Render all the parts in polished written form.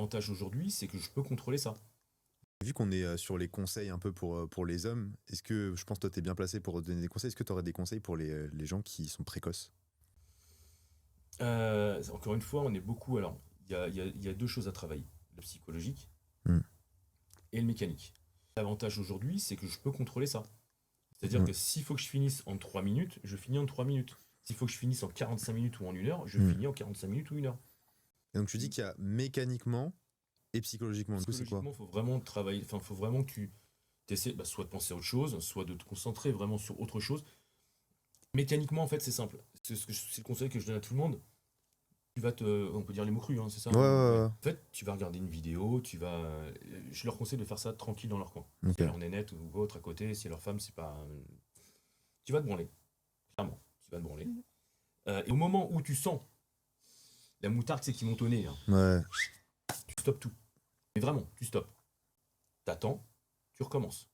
L'avantage aujourd'hui, c'est que je peux contrôler ça. Vu qu'on est sur les conseils un peu pour les hommes, est-ce que, je pense que toi t'es bien placé pour donner des conseils, est-ce que tu aurais des conseils pour les gens qui sont précoces? Encore une fois, on est beaucoup. Alors, il y a deux choses à travailler, le psychologique Hmm. et le mécanique. L'avantage aujourd'hui, c'est que je peux contrôler ça. C'est-à-dire Hmm. que s'il faut que je finisse en 3 minutes, je finis en 3 minutes. S'il faut que je finisse en 45 minutes ou en 1 heure, je Hmm. finis en 45 minutes ou 1 heure. Et donc tu dis qu'il y a mécaniquement et psychologiquement. Du coup, c'est quoi? Psychologiquement, il faut vraiment travailler, enfin, il faut vraiment que tu essaies soit de penser à autre chose, soit de te concentrer vraiment sur autre chose. Mécaniquement, en fait, c'est simple. C'est le conseil que je donne à tout le monde. On peut dire les mots crus, hein, c'est ça, Ouais, hein, ouais. ouais, En fait, tu vas regarder une vidéo, je leur conseille de faire ça tranquille dans leur coin. ouais. Si Ok. elle en est nette ou autre à côté, si leur femme, c'est pas. Tu vas te branler, clairement. Tu vas te branler. Et au moment où tu sens la moutarde, c'est qui monte au nez, hein, Ouais. tu stoppes tout. Mais vraiment, tu stoppes. T'attends, tu recommences.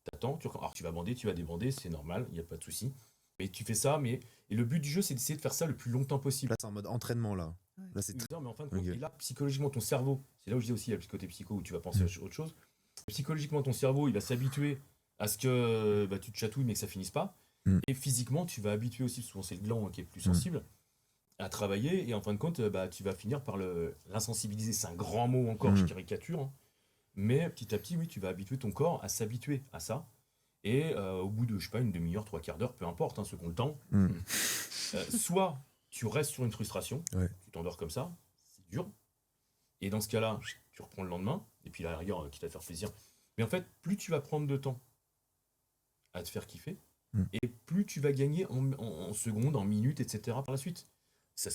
T'attends, tu recommences. Alors tu vas bander, tu vas débander, c'est normal, il n'y a pas de souci. Mais tu fais ça, et le but du jeu, c'est d'essayer de faire ça le plus longtemps possible. Là, c'est en mode entraînement, là. Là, c'est Non, mais en fin de compte, ok. et là, psychologiquement, ton cerveau, c'est là où je dis aussi, il y a le côté psycho où tu vas penser à autre chose. Psychologiquement, ton cerveau, il va s'habituer à ce que tu te chatouilles, mais que ça finisse pas. Mm. Et physiquement, tu vas habituer aussi, souvent c'est le gland qui est plus Mm. sensible, à travailler. Et en fin de compte, tu vas finir par l'insensibiliser. C'est un grand mot encore, je caricature. Hein. Mais petit à petit, oui, tu vas habituer ton corps à s'habituer à ça. Et au bout de, je sais pas, une demi-heure, trois quarts d'heure, peu importe, hein, ceux qui ont le temps, soit tu restes sur une frustration, Ouais. tu t'endors comme ça, c'est dur. Et dans ce cas-là, tu reprends le lendemain, et puis la rigueur, quitte à te faire plaisir. Mais en fait, plus tu vas prendre de temps à te faire kiffer, Mm. et plus tu vas gagner en secondes, en minutes, etc. par la suite. Ça,